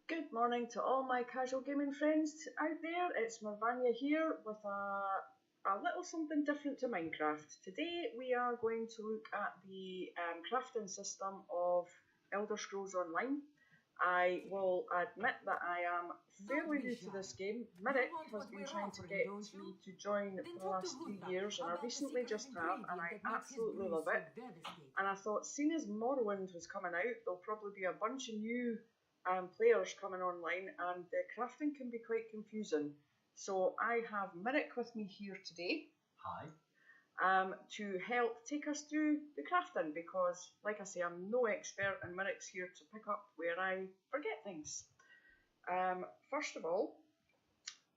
Good morning to all my casual gaming friends out there. It's Morvania here with a little something different to Minecraft. Today we are going to look at the crafting system of Elder Scrolls Online. I will admit that I am fairly new to this game. Mirik has been trying to get me to join for the last 3 years, and I recently just have, and I absolutely love it. And I thought, seeing as Morrowind was coming out, there'll probably be a bunch of new players coming online, and the crafting can be quite confusing. So I have Mirik with me here today. Hi. To help take us through the crafting, because, like I say, I'm no expert, and Mirik's here to pick up where I forget things. First of all,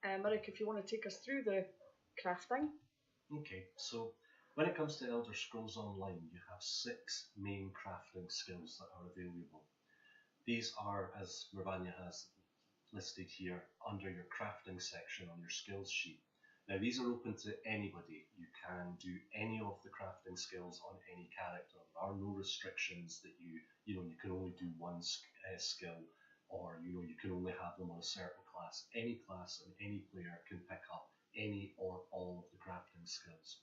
Mirik, if you want to take us through the crafting. Okay, so when it comes to Elder Scrolls Online, you have 6 main crafting skills that are available. These are, as Morvania has listed here, under your crafting section on your skills sheet. Now these are open to anybody. You can do any of the crafting skills on any character. There are no restrictions that you can only do one skill, or you can only have them on a certain class. Any class and any player can pick up any or all of the crafting skills.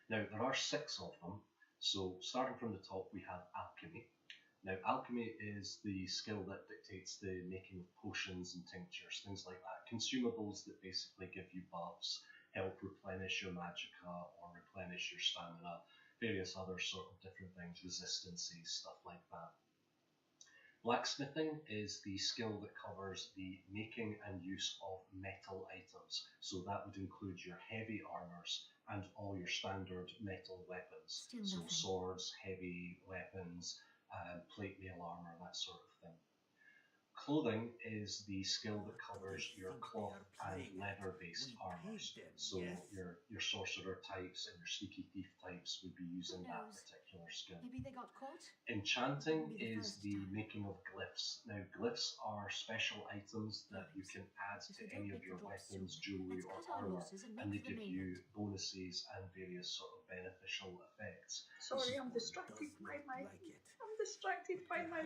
Now there are 6 of them. So starting from the top, we have alchemy. Now, alchemy is the skill that dictates the making of potions and tinctures, things like that. Consumables that basically give you buffs, help replenish your magicka or replenish your stamina, various other sort of different things, resistances, stuff like that. Blacksmithing is the skill that covers the making and use of metal items. So that would include your heavy armors and all your standard metal weapons. So swords, heavy weapons, plate mail armor, that sort of thing. Clothing is the skill that covers your cloth and leather based armors. So your sorcerer types and your sneaky thief types would be using that particular skill. Maybe they got caught? Enchanting is the making of glyphs. Now glyphs are special items that you can add to any of your weapons, jewellery or armour, and they give you bonuses and various sort of beneficial effects. Sorry, I'm distracted by my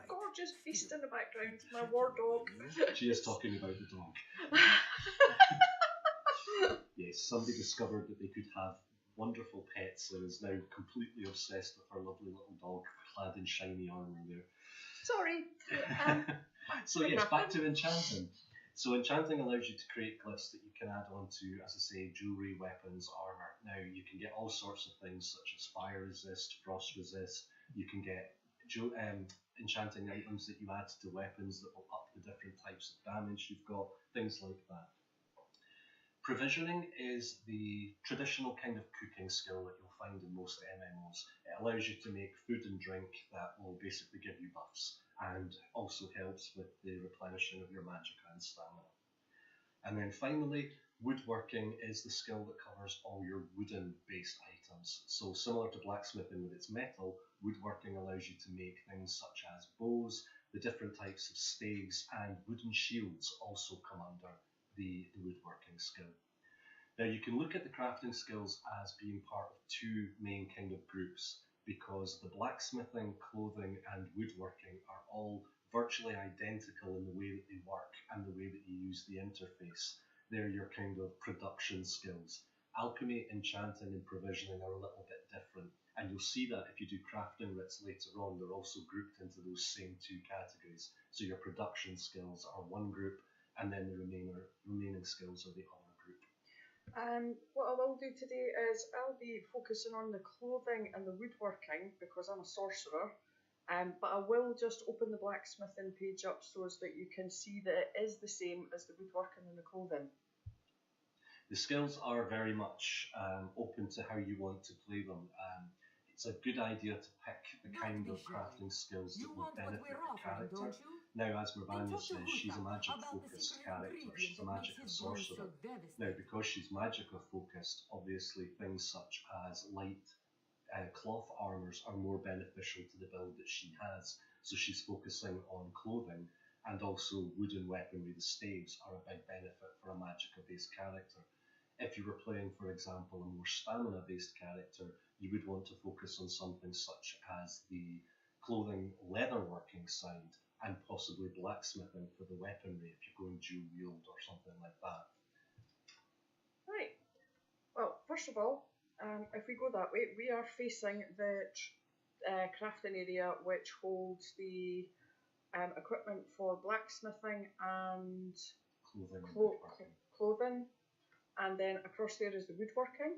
gorgeous beast in the background, my war dog. She is talking about the dog. Yes, somebody discovered that they could have wonderful pets and is now completely obsessed with her lovely little dog clad in shiny armour there. Sorry. So yes, back to enchanting. So enchanting allows you to create glyphs that you can add on to, as I say, jewellery, weapons, armour. Now you can get all sorts of things such as fire resist, frost resist. You can get enchanting items that you add to weapons that will up the different types of damage you've got, things like that. Provisioning is the traditional kind of cooking skill that you'll find in most MMOs. It allows you to make food and drink that will basically give you buffs, and also helps with the replenishing of your magicka and stamina. And then finally, woodworking is the skill that covers all your wooden based items. So similar to blacksmithing with its metal, woodworking allows you to make things such as bows, the different types of staves, and wooden shields also come under the woodworking skill. Now you can look at the crafting skills as being part of 2 main kind of groups, because the blacksmithing, clothing and woodworking are all virtually identical in the way that they work and the way that you use the interface. They're your kind of production skills. Alchemy, enchanting and provisioning are a little bit different, and you'll see that if you do crafting writs later on, they're also grouped into those same 2 categories. So your production skills are one group, and then the remaining skills are the other group. What I will do today is I'll be focusing on the clothing and the woodworking because I'm a sorcerer, but I will just open the blacksmithing page up so that you can see that it is the same as the woodworking and the clothing. The skills are very much open to how you want to play them. It's a good idea to pick the kind of crafting skills that will benefit the character. Now, as Morvania says, she's a magic-focused character. She's a magicka sorcerer. Now, because she's magicka-focused, obviously things such as light cloth armours are more beneficial to the build that she has. So she's focusing on clothing, and also wooden weaponry, the staves, are a big benefit for a magicka-based character. If you were playing, for example, a more stamina-based character, you would want to focus on something such as the clothing leatherworking side, and possibly blacksmithing for the weaponry if you're going dual wield or something like that. Right. Well, first of all, if we go that way, we are facing the crafting area, which holds the equipment for blacksmithing and clothing, and then across there is the woodworking.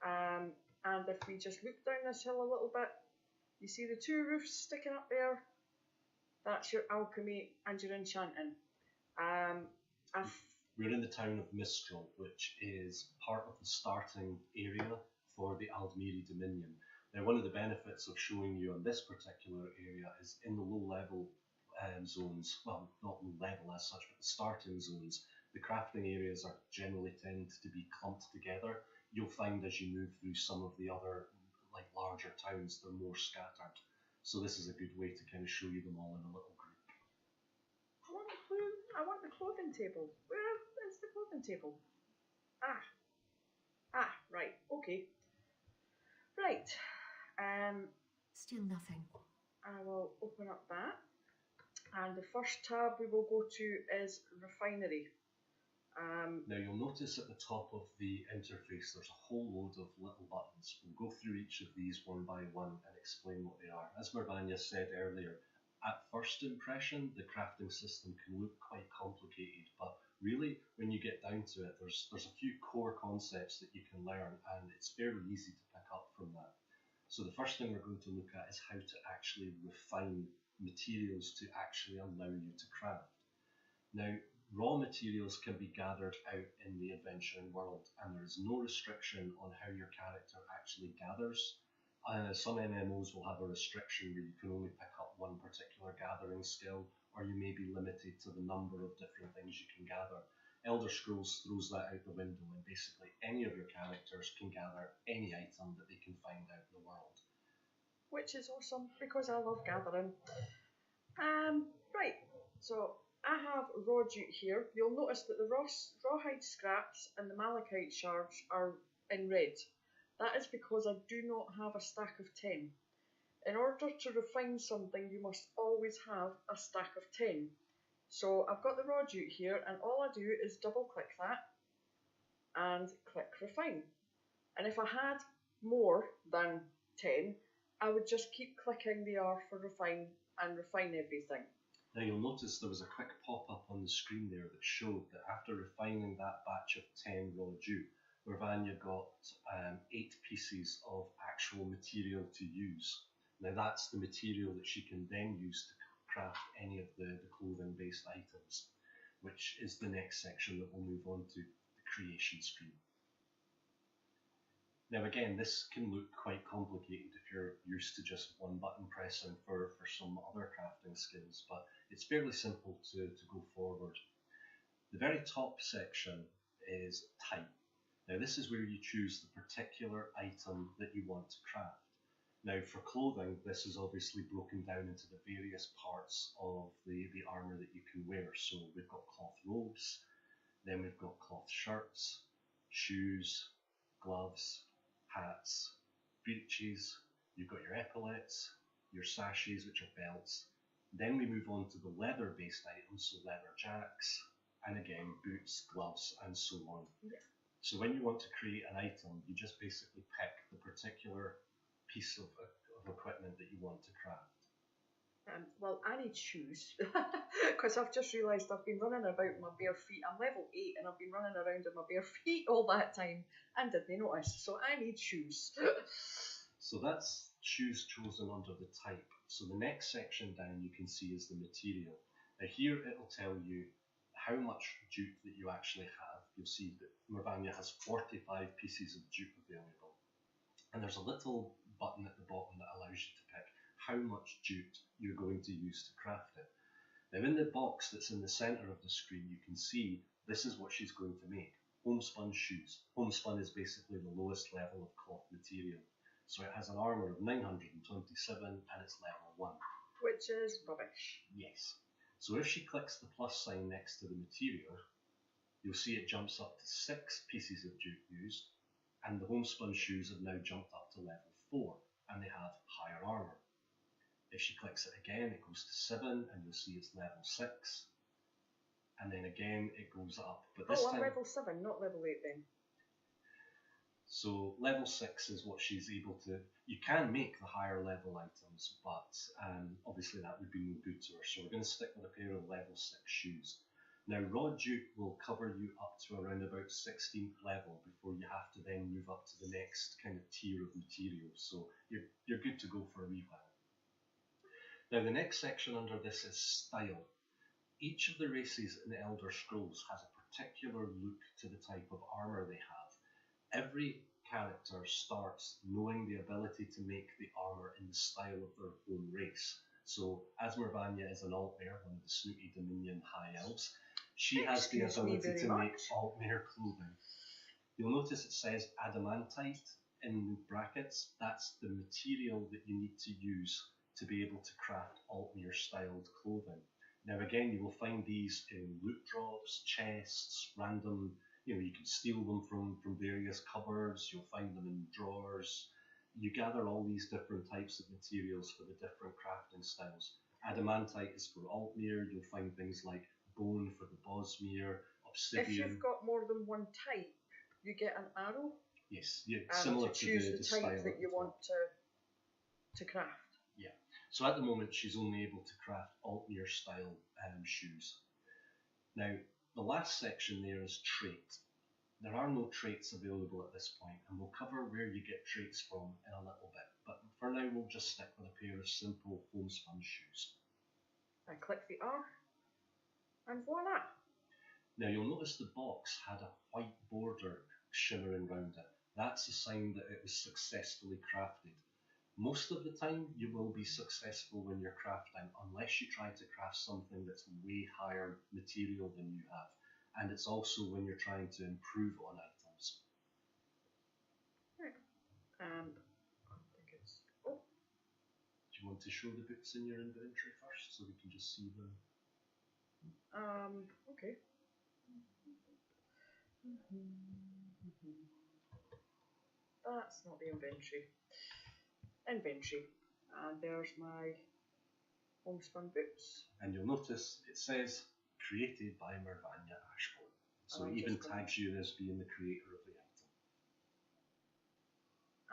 And if we just look down this hill a little bit, you see the two roofs sticking up there. That's your alchemy and your enchanting. We're in the town of Mistral, which is part of the starting area for the Aldmeri Dominion. Now, one of the benefits of showing you on this particular area is in the low-level zones, well, not low-level as such, but the starting zones, the crafting areas are generally tend to be clumped together. You'll find as you move through some of the other, like larger towns, they're more scattered. So this is a good way to kind of show you them all in a little group. I want the clothing table. Where is the clothing table? Ah, right, okay. Right. Still nothing. I will open up that. And the first tab we will go to is refinery. Now you'll notice at the top of the interface there's a whole load of little buttons. We'll go through each of these one by one and explain what they are. As Mervania said earlier, at first impression the crafting system can look quite complicated, but really when you get down to it there's a few core concepts that you can learn, and it's fairly easy to pick up from that. So the first thing we're going to look at is how to actually refine materials to actually allow you to craft. Now, raw materials can be gathered out in the adventuring world, and there is no restriction on how your character actually gathers. Some MMOs will have a restriction where you can only pick up one particular gathering skill, or you may be limited to the number of different things you can gather. Elder Scrolls throws that out the window, and basically any of your characters can gather any item that they can find out in the world. Which is awesome, because I love gathering. Right, so I have raw jute here. You'll notice that the rawhide scraps and the malachite shards are in red. That is because I do not have a stack of 10. In order to refine something, you must always have a stack of 10. So I've got the raw jute here, and all I do is double click that and click refine. And if I had more than 10, I would just keep clicking the R for refine and refine everything. Now you'll notice there was a quick pop-up on the screen there that showed that after refining that batch of 10 raw jute, Mervania got 8 pieces of actual material to use. Now that's the material that she can then use to craft any of the clothing-based items, which is the next section that we'll move on to, the creation screen. Now again, this can look quite complicated if you're used to just one button pressing for some other crafting skills, but it's fairly simple to go forward. The very top section is type. Now this is where you choose the particular item that you want to craft. Now for clothing, this is obviously broken down into the various parts of the armour that you can wear. So we've got cloth robes, then we've got cloth shirts, shoes, gloves, hats, breeches, you've got your epaulets, your sashes, which are belts. Then we move on to the leather-based items, so leather jacks, and again, boots, gloves, and so on. Yeah. So when you want to create an item, you just basically pick the particular piece of equipment that you want to craft. Well, I need shoes, because I've just realised I've been running about in my bare feet. I'm level 8 and I've been running around in my bare feet all that time and didn't notice, so I need shoes. So that's shoes chosen under the type. So the next section down you can see is the material. Now here it'll tell you how much jute that you actually have. You'll see that Mervania has 45 pieces of jute available. And there's a little button at the bottom that allows you to pick how much jute you're going to use to craft it. Now in the box that's in the centre of the screen you can see this is what she's going to make. Homespun shoes. Homespun is basically the lowest level of cloth material. So it has an armour of 927 and it's level 1. Which is rubbish. Yes. So if she clicks the plus sign next to the material, you'll see it jumps up to 6 pieces of jute used, and the homespun shoes have now jumped up to level 4 and they have higher armour. If she clicks it again, it goes to 7, and you'll see it's level 6. And then again, it goes up. But this I'm time, level 7, not level 8 then. so level 6 is what she's able to... You can make the higher level items, but obviously that would be no good to her. So we're going to stick with a pair of level 6 shoes. Now, Raw Duke will cover you up to around about 16th level before you have to then move up to the next kind of tier of materials. So you're good to go for a wee while. Now, the next section under this is style. Each of the races in the Elder Scrolls has a particular look to the type of armour they have. Every character starts knowing the ability to make the armour in the style of their own race. So, as Morvania is an Altmere, one of the snooty Dominion High Elves, she has the ability to make Altmere clothing. You'll notice it says adamantite in brackets. That's the material that you need to use to be able to craft Altmere styled clothing. Now again, you will find these in loot drops, chests, random, you can steal them from various cupboards, you'll find them in drawers. You gather all these different types of materials for the different crafting styles. Adamantite is for Altmere, you'll find things like bone for the Bosmere, obsidian. If you've got more than one type, you get an arrow. Yes, yeah, similar to the type style that you want to craft. Yeah, so at the moment she's only able to craft Altmere style shoes. Now, the last section there is trait. There are no traits available at this point, and we'll cover where you get traits from in a little bit, but for now we'll just stick with a pair of simple homespun shoes. I click the R, and voila! Now you'll notice the box had a white border shimmering around it. That's a sign that it was successfully crafted. Most of the time you will be successful when you're crafting, unless you try to craft something that's way higher material than you have. And it's also when you're trying to improve on items. Right. And I think it's... Oh. Do you want to show the boots in your inventory first so we can just see them? Okay. That's not the inventory. Inventory. And there's my homespun boots. And you'll notice it says created by Morvania Ashbourne. So it even tags you as being the creator of the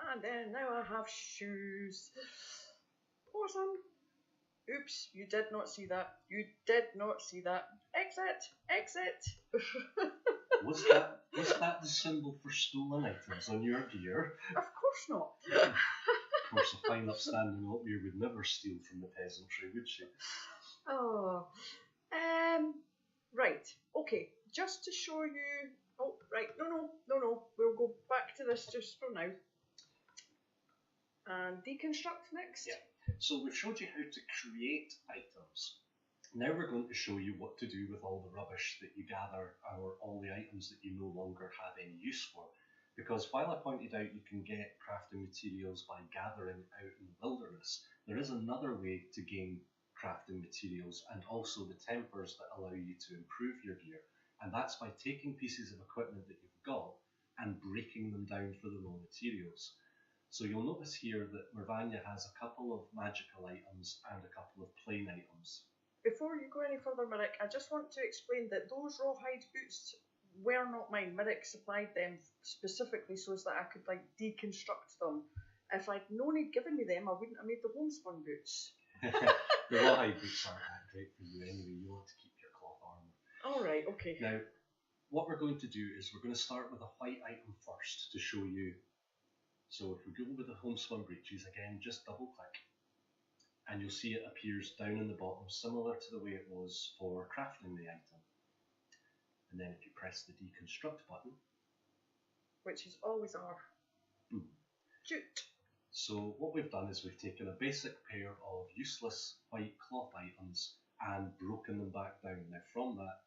item. And then now I have shoes. Awesome. Oops, you did not see that. You did not see that. Exit! Exit! Was that the symbol for stolen items on your gear? Of course not. Of course, a fine upstanding Altmere would never steal from the peasantry, would she? Oh, right. Okay, just to show you. Oh, right. No. We'll go back to this just for now. And deconstruct next. Yeah. So we've showed you how to create items. Now we're going to show you what to do with all the rubbish that you gather, or all the items that you no longer have any use for. Because while I pointed out you can get crafting materials by gathering out in the wilderness, there is another way to gain crafting materials, and also the tempers that allow you to improve your gear. And that's by taking pieces of equipment that you've got and breaking them down for the raw materials. So you'll notice here that Morvania has a couple of magical items and a couple of plain items. Before you go any further, Merrick, I just want to explain that those rawhide boots were not mine. Merrick supplied them specifically so that I could deconstruct them. If I'd known he'd given me them, I wouldn't have made the homespun boots. The rawhide boots aren't that great for you anyway. You want to keep your cloth armour. Alright, okay. Now, what we're going to do is we're going to start with a white item first to show you. So if we go with the homespun breeches, again, just double click, and you'll see it appears down in the bottom, similar to the way it was for crafting the item. And then if you press the deconstruct button, which is always R. Boom. Jute. So what we've done is we've taken a basic pair of useless white cloth items and broken them back down. Now from that,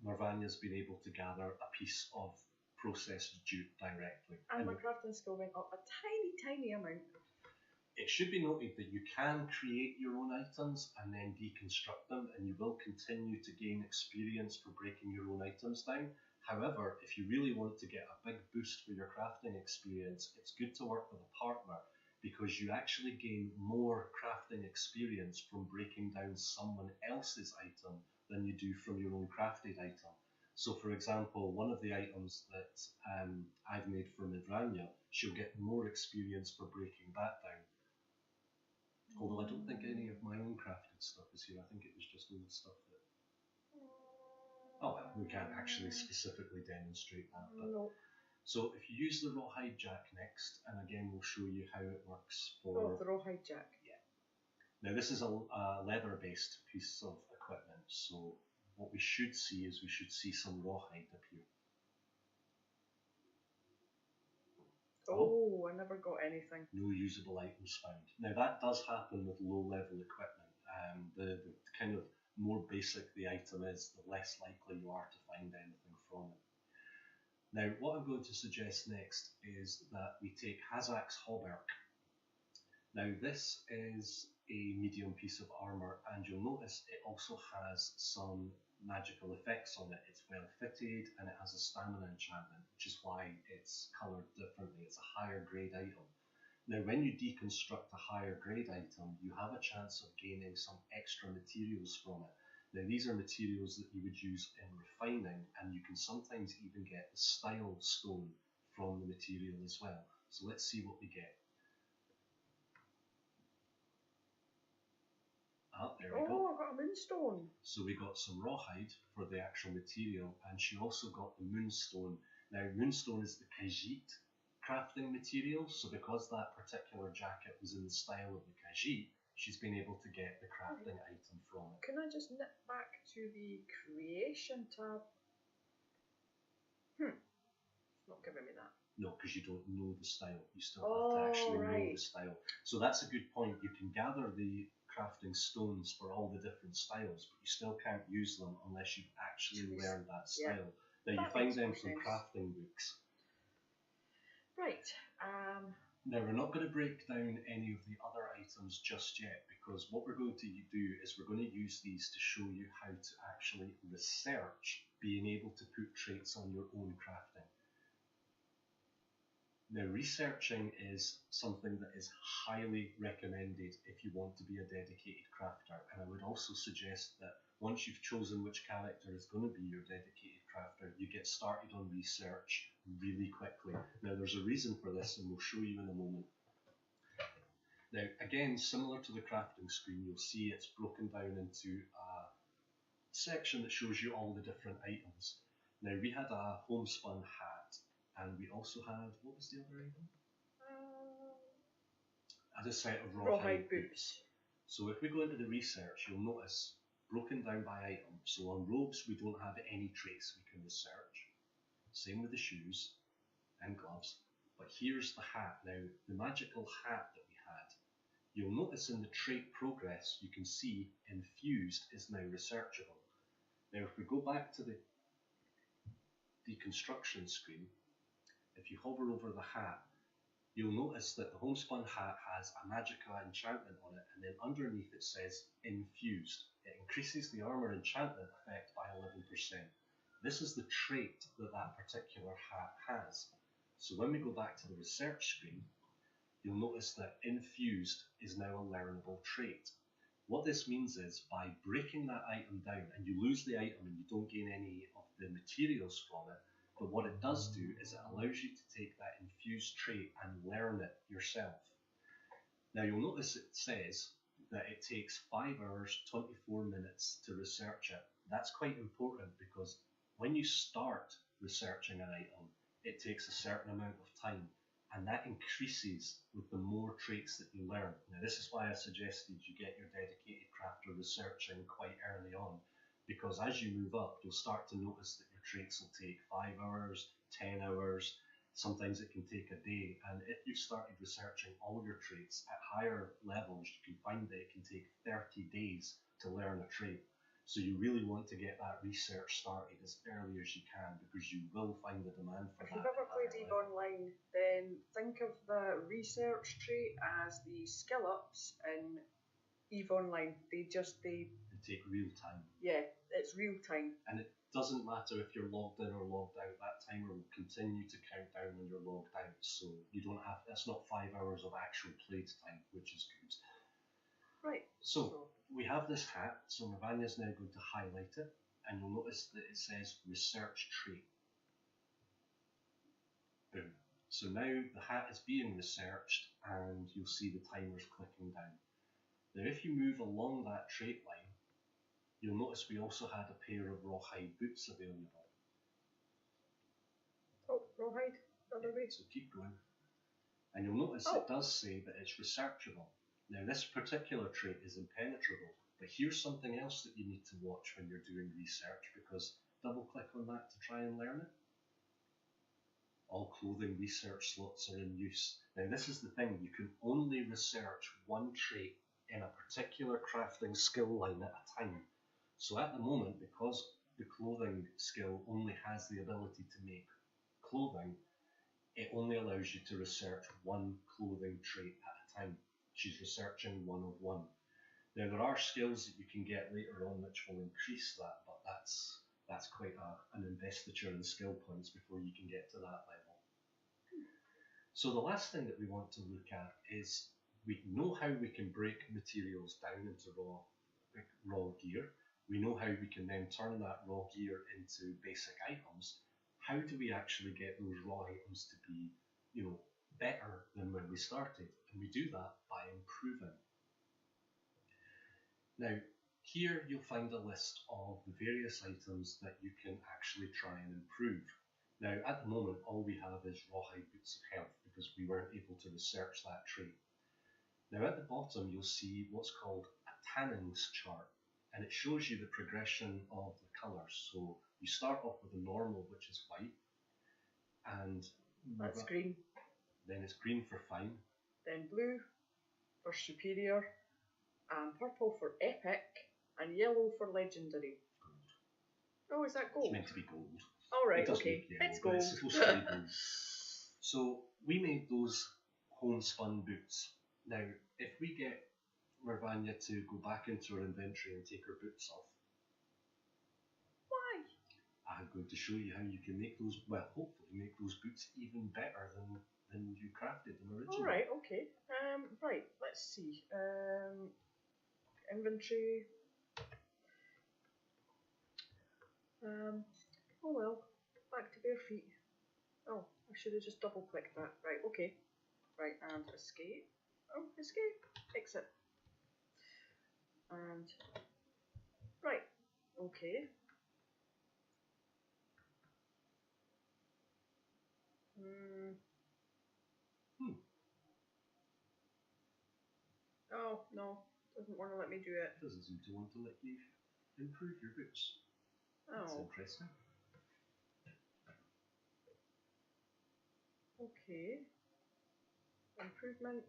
Morvania's been able to gather a piece of processed jute directly. And my crafting skill went up a tiny amount. It should be noted that you can create your own items and then deconstruct them, and you will continue to gain experience for breaking your own items down. However, if you really want to get a big boost for your crafting experience, it's good to work with a partner, because you actually gain more crafting experience from breaking down someone else's item than you do from your own crafted item. So, for example, one of the items that I've made for Midranya, she'll get more experience for breaking that down. Although I don't think any of my own crafted stuff is here. I think it was just old stuff that... Oh well, we can't actually specifically demonstrate that. But... No. So if you use the rawhide jack next, and again we'll show you how it works for... Oh, the rawhide jack. Yeah. Now this is a leather-based piece of equipment, so what we should see is we should see some rawhide appear. Oh, I never got anything. No usable items found. Now that does happen with low-level equipment. The kind of more basic the item is, the less likely you are to find anything from it. Now, what I'm going to suggest next is that we take Hazak's Hauberk. Now, this is a medium piece of armour, and you'll notice it also has some magical effects on it. It's well fitted, and it has a stamina enchantment, which is why it's coloured differently. It's a higher grade item. Now, when you deconstruct a higher grade item, you have a chance of gaining some extra materials from it. Now, these are materials that you would use in refining, and you can sometimes even get the style stone from the material as well. So let's see what we get. Ah, there we go. Oh, I got a moonstone. So we got some rawhide for the actual material, and she also got the moonstone. Now, moonstone is the Khajiit crafting material, so because that particular jacket was in the style of the Khajiit, she's been able to get the crafting item from it. Can I just nip back to the creation tab? It's not giving me that. No, because you don't know the style. You still have to actually know the style. So that's a good point. You can gather the crafting stones for all the different styles, but you still can't use them unless you've actually learned that style. Now, you find them from crafting books. Right. Now, we're not going to break down any of the other items just yet, because what we're going to do is we're going to use these to show you how to actually research being able to put traits on your own crafting. Now, researching is something that is highly recommended if you want to be a dedicated crafter, and I would also suggest that once you've chosen which character is going to be your dedicated crafter, you get started on research really quickly. Now, there's a reason for this, and we'll show you in a moment. Now, again, similar to the crafting screen, you'll see it's broken down into a section that shows you all the different items. Now, we had a homespun hat, and we also had, what was the other item? A set of rawhide boots. So if we go into the research, you'll notice broken down by item. So on robes, we don't have any traits we can research. Same with the shoes and gloves. But here's the hat. Now, the magical hat that we had, you'll notice in the trait progress, you can see infused is now researchable. Now, if we go back to the deconstruction screen, if you hover over the hat, you'll notice that the homespun hat has a magical enchantment on it, and then underneath it says infused. It increases the armor enchantment effect by 11%. This is the trait that that particular hat has. So when we go back to the research screen, you'll notice that infused is now a learnable trait. What this means is by breaking that item down, and you lose the item and you don't gain any of the materials from it, but what it does do is it allows you to take that infused trait and learn it yourself. Now, you'll notice it says that it takes 5 hours, 24 minutes to research it. That's quite important because when you start researching an item, it takes a certain amount of time, and that increases with the more traits that you learn. Now, this is why I suggested you get your dedicated crafter researching quite early on, because as you move up, you'll start to notice that your traits will take 5 hours, 10 hours, sometimes it can take a day, and if you've started researching all your traits at higher levels, you can find that it can take 30 days to learn a trait. So you really want to get that research started as early as you can, because you will find the demand for that. If you've ever played EVE Online, then think of the research trait as the skill ups in EVE Online. They take real time. Yeah, it's real time. And it doesn't matter if you're logged in or logged out, that timer will continue to count down when you're logged out. So you don't have, that's not 5 hours of actual playtime, which is good. Right. So we have this hat, so Mavania's now going to highlight it, and you'll notice that it says research trait. Boom. So now the hat is being researched, and you'll see the timers clicking down. Now if you move along that trait line, you'll notice we also had a pair of rawhide boots available. Oh, rawhide, other way. So keep going. And you'll notice it does say that it's researchable. Now this particular trait is impenetrable, but here's something else that you need to watch when you're doing research, because double click on that to try and learn it. All clothing research slots are in use. Now this is the thing, you can only research one trait in a particular crafting skill line at a time. So at the moment, because the clothing skill only has the ability to make clothing, it only allows you to research one clothing trait at a time. She's researching 1 of 1. Now there are skills that you can get later on which will increase that, but that's quite an investiture in skill points before you can get to that level. So the last thing that we want to look at is, we know how we can break materials down into raw gear. We know how we can then turn that raw gear into basic items. How do we actually get those raw items to be, better than when we started? And we do that by improving. Now, here you'll find a list of the various items that you can actually try and improve. Now, at the moment, all we have is rawhide boots of health, because we weren't able to research that trait. Now, at the bottom, you'll see what's called a tannings chart, and it shows you the progression of the colours. So you start off with the normal, which is white, and that's green. Then it's green for fine. Then blue for superior, and purple for epic, and yellow for legendary. Gold. Oh, is that gold? It's meant to be gold. All right, okay, it's gold. It's supposed to be gold. So we made those homespun boots. Now, if we get Mervania to go back into her inventory and take her boots off, why? I'm going to show you how you can make those, well, hopefully make those boots even better than you crafted them originally. Alright, okay. Right, let's see. Inventory. Oh well, back to bare feet. Oh, I should have just double clicked that. Right, okay. Right, and escape. Oh, escape. Exit. And right, okay. Oh no, doesn't want to let me do it. Doesn't seem to want to let you improve your boots. Oh. That's interesting. Okay. Improvement.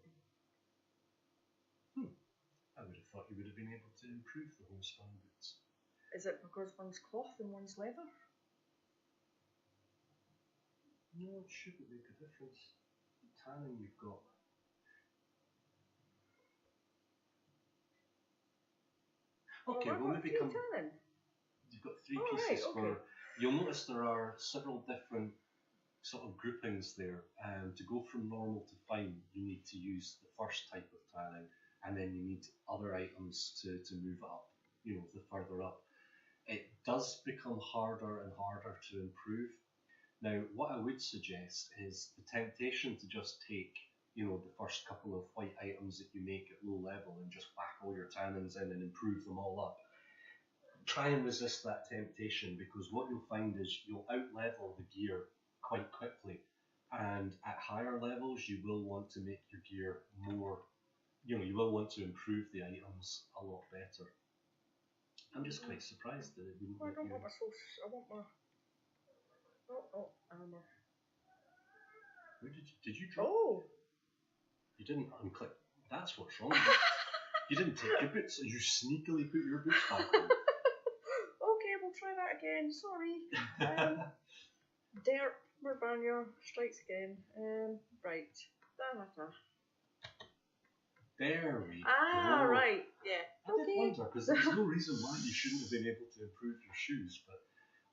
I would have thought you would have been able to improve the homespun boots. Is it because one's cloth and one's leather? No, it shouldn't make a difference. The tanning you've got. Okay, well maybe come. Tanning. You've got 3 pieces for. You'll notice there are several different sort of groupings there. To go from normal to fine, you need to use the first type of tanning, and then you need other items to move up. The further up, it does become harder and harder to improve. Now, what I would suggest is the temptation to just take, the first couple of white items that you make at low level and just whack all your tannins in and improve them all up. Try and resist that temptation, because what you'll find is you'll out-level the gear quite quickly, and at higher levels you will want to make your gear more, you will want to improve the items a lot better. I'm just quite surprised that it wouldn't let you... I want my... Oh, armor. Where did you drop? Oh! You didn't unclick. That's what's wrong. You didn't take your boots. You sneakily put your boots back on. Okay, we'll try that again. Sorry. Derp Mervania strikes again. Right. Da-da-da. There we Ah, go. right, yeah. I did wonder, because there's no reason why you shouldn't have been able to improve your shoes. But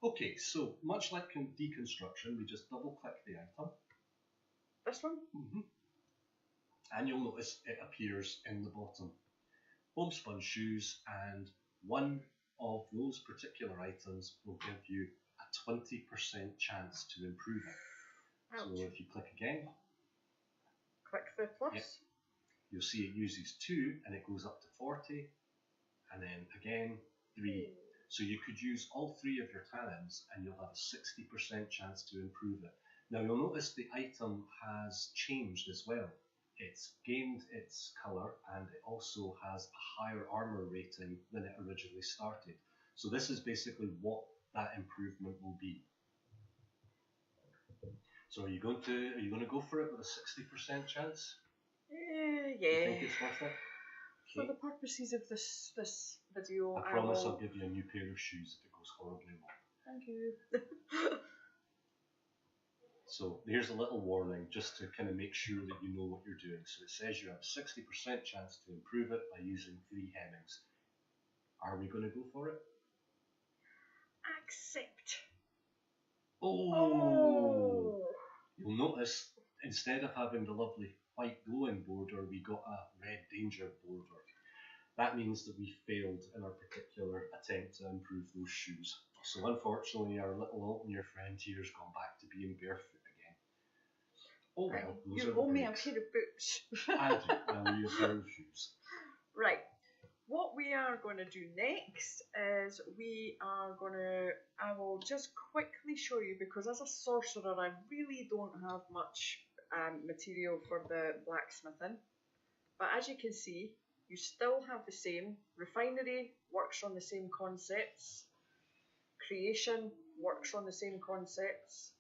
okay, so much like deconstruction, we just double click the item. This one? And you'll notice it appears in the bottom. Homespun shoes, and one of those particular items will give you a 20% chance to improve it. Ouch. So if you click again, Click the plus. Yep. You'll see it uses 2 and it goes up to 40, and then again 3. So you could use all 3 of your tannins and you'll have a 60% chance to improve it. Now you'll notice the item has changed as well. It's gained its colour and it also has a higher armour rating than it originally started. So this is basically what that improvement will be. So are you going to go for it with a 60% chance? Yeah. Do you think it's worth it? For the purposes of this video, I promise I'll give you a new pair of shoes if it goes horribly wrong. Thank you. So here's a little warning just to kind of make sure that you know what you're doing. So it says you have a 60% chance to improve it by using 3 hemmings. Are we going to go for it? Accept. Oh! You'll notice instead of having the lovely white glowing border, we got a red danger border. That means that we failed in our particular attempt to improve those shoes. So unfortunately, our little Alton, your friend here, has gone back to being barefoot again. Oh well, those are the you owe me a breaks. pair of boots. I do. I owe you a pair of shoes. Right. What we are going to do next is I will just quickly show you, because as a sorcerer I really don't have much material for the blacksmithing. But as you can see, you still have the same. Refinery works on the same concepts. Creation works on the same concepts.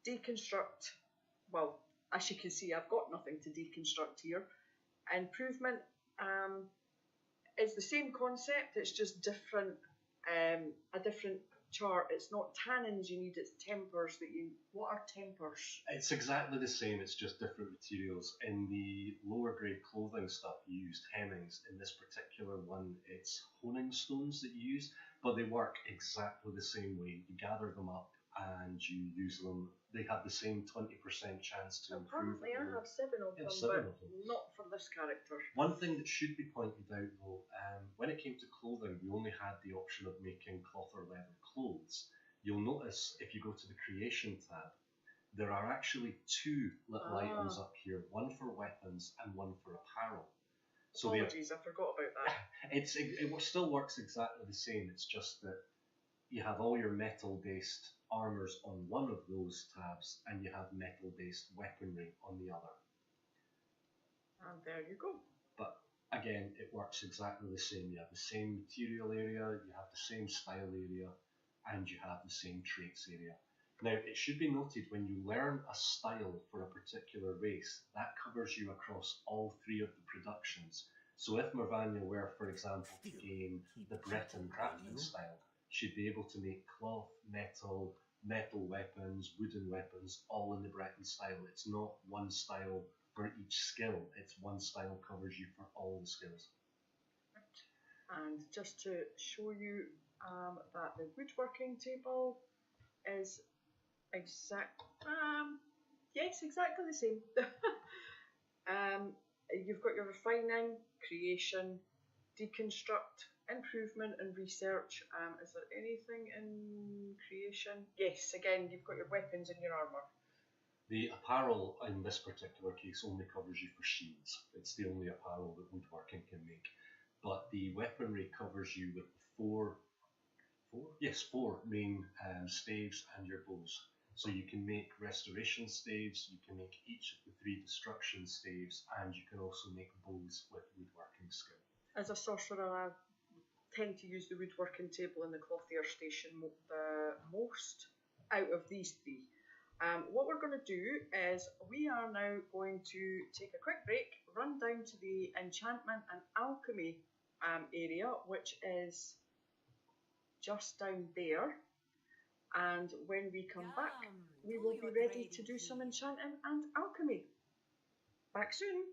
Deconstruct, well, as you can see, I've got nothing to deconstruct here. Improvement is the same concept, it's just different, a different chart. It's not tannins you need, it's tempers that you... What are tempers? It's exactly the same, it's just different materials. In the lower grade clothing stuff you used hemmings. In this particular one it's honing stones that you use, but they work exactly the same way. You gather them up and you use them. They have the same 20% chance to improve. Apparently I have 7 of them, but not for this character. One thing that should be pointed out though, when it came to clothing, we only had the option of making cloth or leather clothes. You'll notice if you go to the creation tab, there are actually 2 little items up here, one for weapons and one for apparel. So apologies, I forgot about that. It still works exactly the same, it's just that you have all your metal-based armours on one of those tabs and you have metal-based weaponry on the other. And there you go. But again, it works exactly the same. You have the same material area, you have the same style area, and you have the same traits area. Now, it should be noted when you learn a style for a particular race, that covers you across all 3 of the productions. So if Morvania were, for example, to gain the Breton crafting style, she'd be able to make cloth, metal weapons, wooden weapons, all in the Breton style. It's not one style for each skill, it's one style covers you for all the skills. And just to show you that the woodworking table is exactly the same. You've got your refining, creation, deconstruct, improvement and research. Is there anything in creation? Yes, again, you've got your weapons and your armour. The apparel in this particular case only covers you for shields. It's the only apparel that woodworking can make. But the weaponry covers you with 4 main staves and your bows. So you can make restoration staves, you can make each of the 3 destruction staves, and you can also make bows with woodworking skill. As a sorcerer, I tend to use the woodworking table and the clothier station the most out of these 3. What we're going to do is we are now going to take a quick break, run down to the enchantment and alchemy area, which is just down there. And when we come back, we will be ready to do some enchanting and alchemy. Back soon.